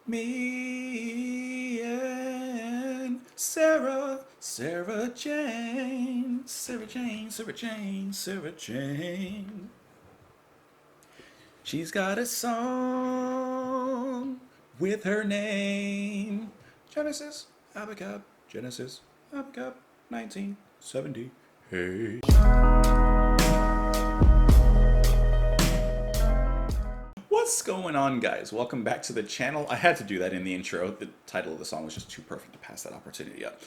Me and Sarah Jane, Sarah Jane. She's got a song with her name. Genesis, Abacab, Genesis, Abacab, 1970. Hey. What's going on, guys? Welcome back to the channel. I had to do that in the intro. The title of the song was just too perfect to pass that opportunity up.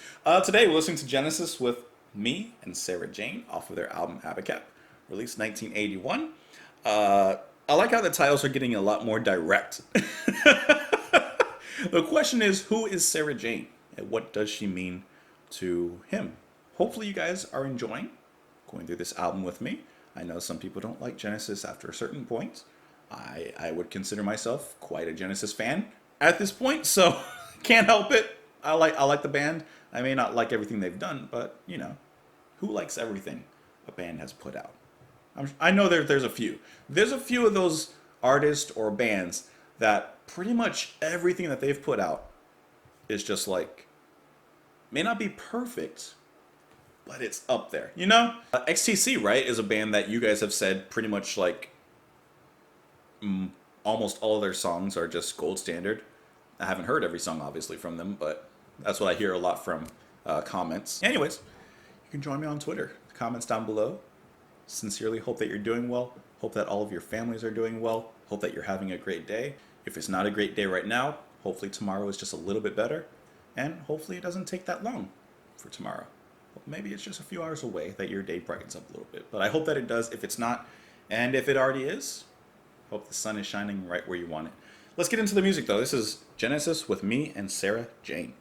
Today we're listening to Genesis with me and Sarah Jane off of their album Abacab, released 1981. I like how the titles are getting a lot more direct. The question is, who is Sarah Jane and what does she mean to him? Hopefully you guys are enjoying going through this album with me. I know some people don't like Genesis after a certain point. I would consider myself quite a Genesis fan at this point, so can't help it. I like the band. I may not like everything they've done, but you know, who likes everything a band has put out? I know there's a few. There's a few of those artists or bands that pretty much everything that they've put out is just like, may not be perfect, but it's up there. You know, XTC, right, is a band that you guys have said pretty much like almost all of their songs are just gold standard. I haven't heard every song obviously from them, but that's what I hear a lot from comments. Anyways, you can join me on Twitter. Comments down below. Sincerely hope that you're doing well. Hope that all of your families are doing well. Hope that you're having a great day. If it's not a great day right now, hopefully tomorrow is just a little bit better. And hopefully it doesn't take that long for tomorrow. Maybe it's just a few hours away that your day brightens up a little bit. But I hope that it does if it's not. And if it already is, hope the sun is shining right where you want it. Let's get into the music though. This is Genesis with me and Sarah Jane.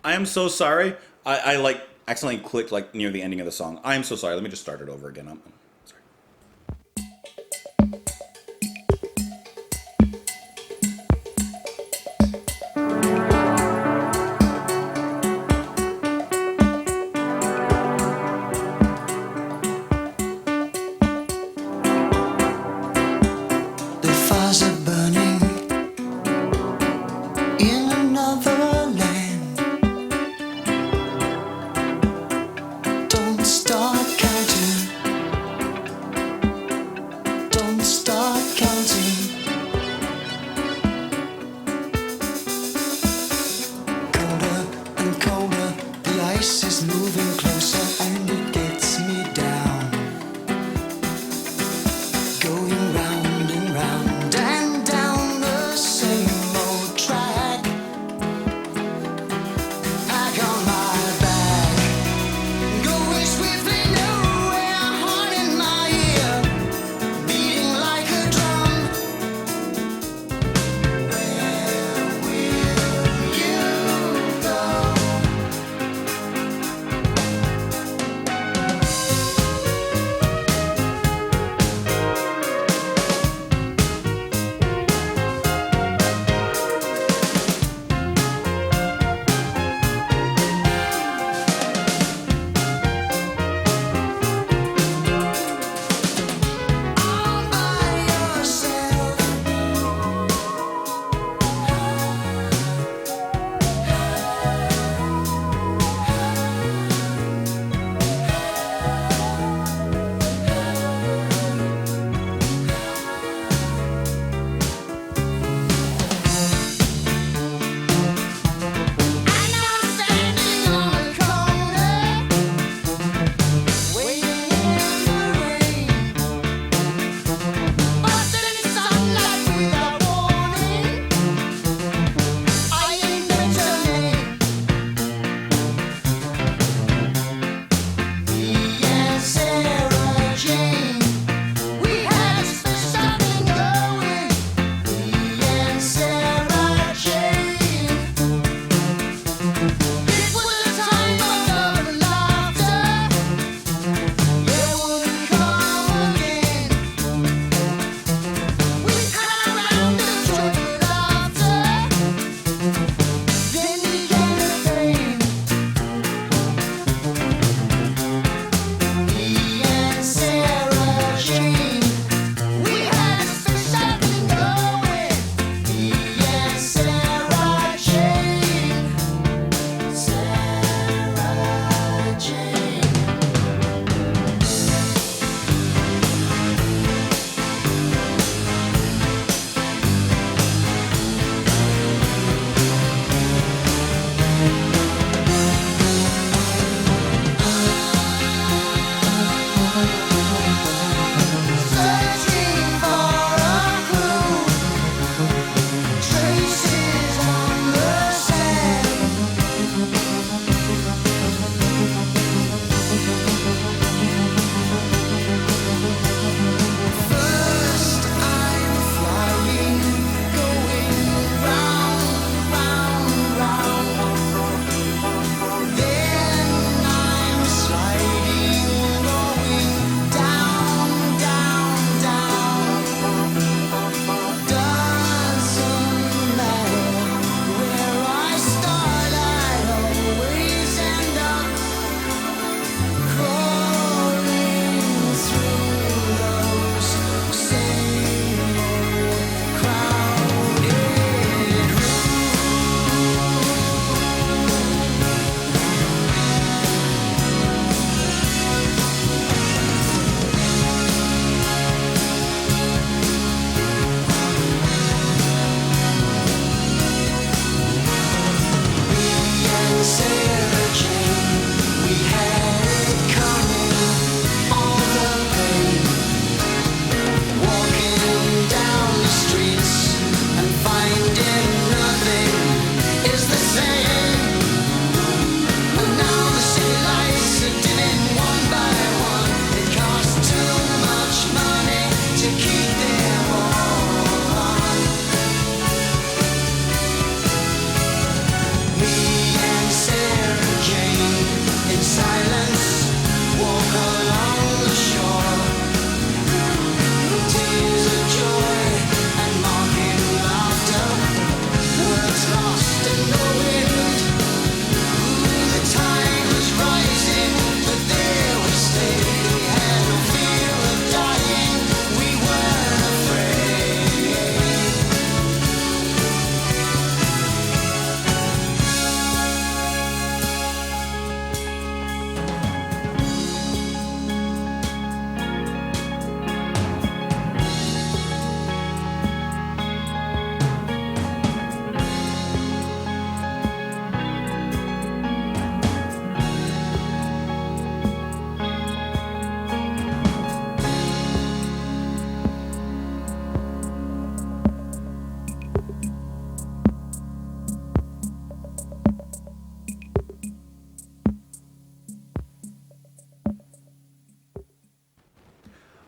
I am so sorry. I like accidentally clicked like near the ending of the song. I am so sorry. Let me just start it over again. I'm sorry. The fires are burning in another land. Don't start counting.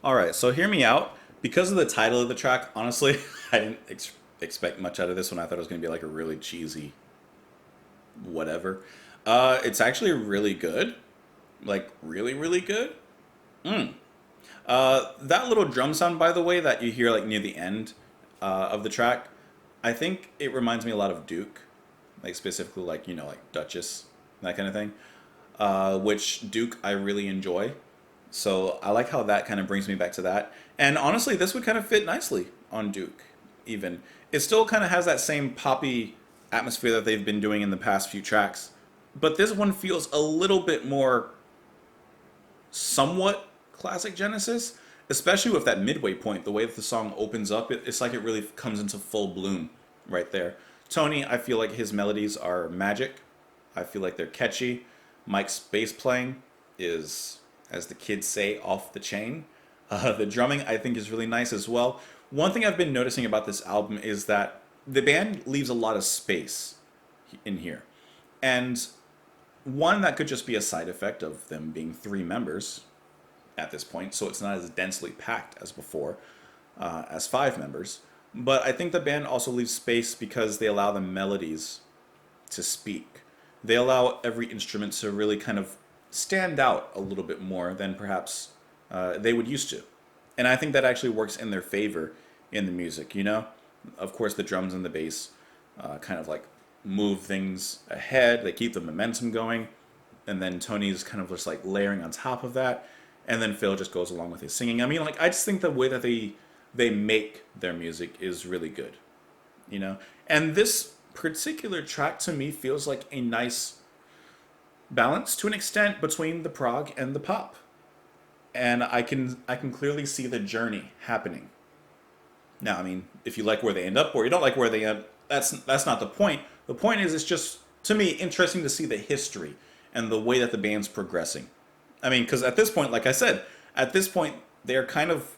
Alright, so hear me out. Because of the title of the track, honestly, I didn't expect much out of this one. I thought it was going to be like a really cheesy whatever. It's actually really good. Like, really, really good. That little drum sound, by the way, that you hear like near the end of the track, I think it reminds me a lot of Duke. Like, specifically, like, you know, like Duchess, that kind of thing. Which Duke I really enjoy. So I like how that kind of brings me back to that. And honestly, this would kind of fit nicely on Duke, even. It still kind of has that same poppy atmosphere that they've been doing in the past few tracks. But this one feels a little bit more somewhat classic Genesis, especially with that midway point. The way that the song opens up, it's like it really comes into full bloom right there. Tony, I feel like his melodies are magic. I feel like they're catchy. Mike's bass playing is, as the kids say, off the chain. The drumming, I think, is really nice as well. One thing I've been noticing about this album is that the band leaves a lot of space in here. And one, that could just be a side effect of them being three members at this point, so it's not as densely packed as before, as five members. But I think the band also leaves space because they allow the melodies to speak. They allow every instrument to really kind of stand out a little bit more than perhaps they would used to. And I think that actually works in their favor in the music, you know? Of course, the drums and the bass kind of like move things ahead, they keep the momentum going, and then Tony's kind of just like layering on top of that, and then Phil just goes along with his singing. I mean, like, I just think the way that they make their music is really good, you know? And this particular track to me feels like a nice balance to an extent between the prog and the pop. And I can clearly see the journey happening. Now, I mean, if you like where they end up or you don't like where they end, that's not the point. The point is, it's just, to me, interesting to see the history and the way that the band's progressing. I mean, because at this point, like I said, at this point, they're kind of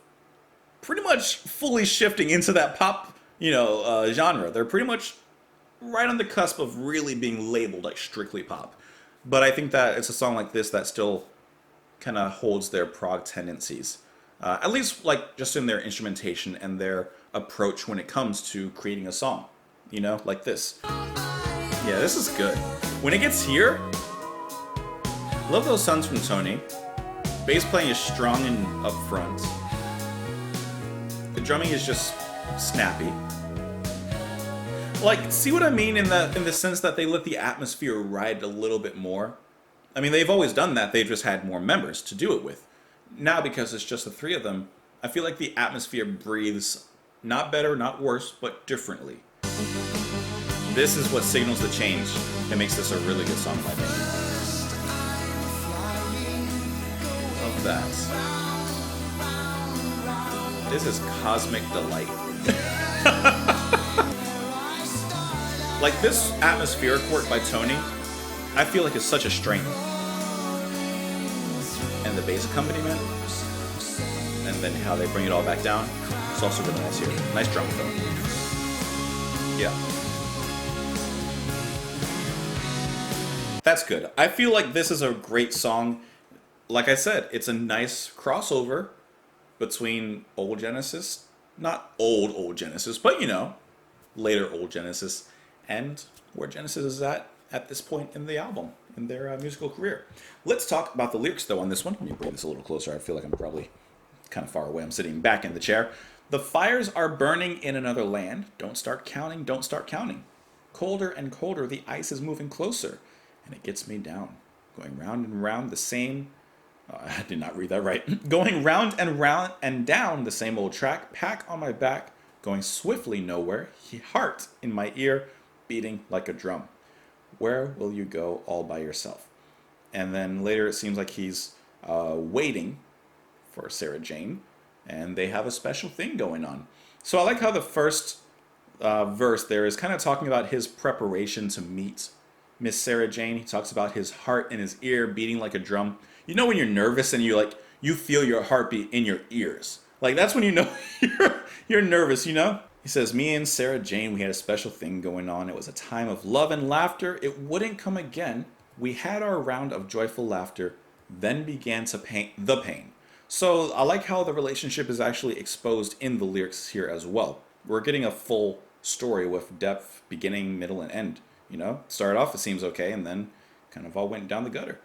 pretty much fully shifting into that pop, genre. They're pretty much right on the cusp of really being labeled like strictly pop. But I think that it's a song like this that still kind of holds their prog tendencies. At least, like, just in their instrumentation and their approach when it comes to creating a song. You know, like this. Yeah, this is good. When it gets here, love those sounds from Tony. Bass playing is strong and upfront. The drumming is just snappy. Like, see what I mean in the sense that they let the atmosphere ride a little bit more? I mean, they've always done that, they just had more members to do it with. Now, because it's just the three of them, I feel like the atmosphere breathes not better, not worse, but differently. This is what signals the change and makes this a really good song, in my opinion. Love that. This is cosmic delight. Like, this atmospheric work by Tony, I feel like is such a strength. And the bass accompaniment, and then how they bring it all back down, it's also really nice here. Nice drum fill. Yeah. That's good. I feel like this is a great song. Like I said, it's a nice crossover between old Genesis, not old Genesis, but later old Genesis, and where Genesis is at this point in the album, in their musical career. Let's talk about the lyrics, though, on this one. Let me bring this a little closer. I feel like I'm probably kind of far away. I'm sitting back in the chair. The fires are burning in another land. Don't start counting, don't start counting. Colder and colder, the ice is moving closer, and it gets me down. Going round and round the same... I did not read that right. Going round and down the same old track, pack on my back, going swiftly nowhere, heart in my ear, beating like a drum. Where will you go all by yourself? And then later it seems like he's waiting for Sarah Jane, and they have a special thing going on. So I like how the first verse there is kind of talking about his preparation to meet Miss Sarah Jane. He talks about his heart in his ear beating like a drum. You know when you're nervous and you feel your heartbeat in your ears. Like, that's when you know you're nervous, you know? He says, me and Sarah Jane, we had a special thing going on. It was a time of love and laughter. It wouldn't come again. We had our round of joyful laughter, then began to pain the pain. So I like how the relationship is actually exposed in the lyrics here as well. We're getting a full story with depth, beginning, middle, and end. You know, started off it seems okay, and then kind of all went down the gutter.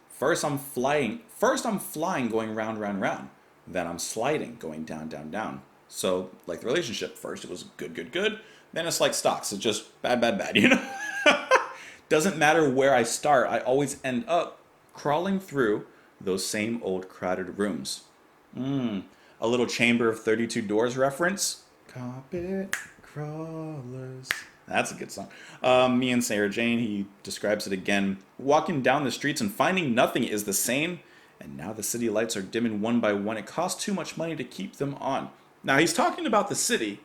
First I'm flying. First I'm flying, going round, round, round. Then I'm sliding, going down, down, down. So like the relationship, first it was good, good, good. Then it's like stocks. It's just bad, bad, bad. You know, doesn't matter where I start. I always end up crawling through those same old crowded rooms. A little Chamber of 32 Doors reference. Carpet crawlers. That's a good song. Me and Sarah Jane, he describes it again. Walking down the streets and finding nothing is the same. And now the city lights are dimming one by one. It costs too much money to keep them on. Now he's talking about the city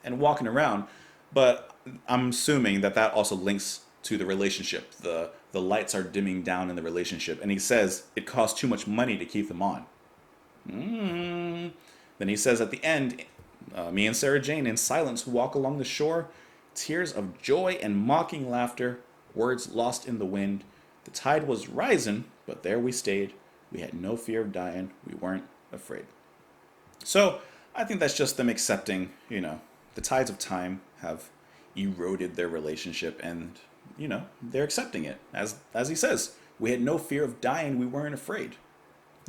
and walking around, but I'm assuming that that also links to the relationship. The lights are dimming down in the relationship, and he says it costs too much money to keep them on. Then he says at the end, me and Sarah Jane in silence walk along the shore, tears of joy and mocking laughter, words lost in the wind. The tide was rising, but there we stayed. We had no fear of dying. We weren't afraid. So I think that's just them accepting, you know, the tides of time have eroded their relationship, and, you know, they're accepting it. As he says, we had no fear of dying. We weren't afraid.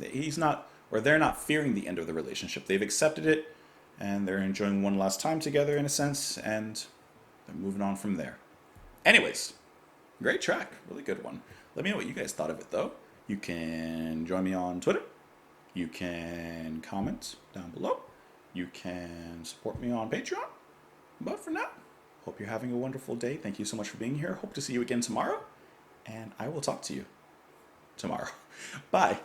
He's not, or they're not fearing the end of the relationship. They've accepted it, and they're enjoying one last time together in a sense, and they're moving on from there. Anyways, great track. Really good one. Let me know what you guys thought of it, though. You can join me on Twitter. You can comment down below. You can support me on Patreon. But for now, hope you're having a wonderful day. Thank you so much for being here. Hope to see you again tomorrow. And I will talk to you tomorrow. Bye.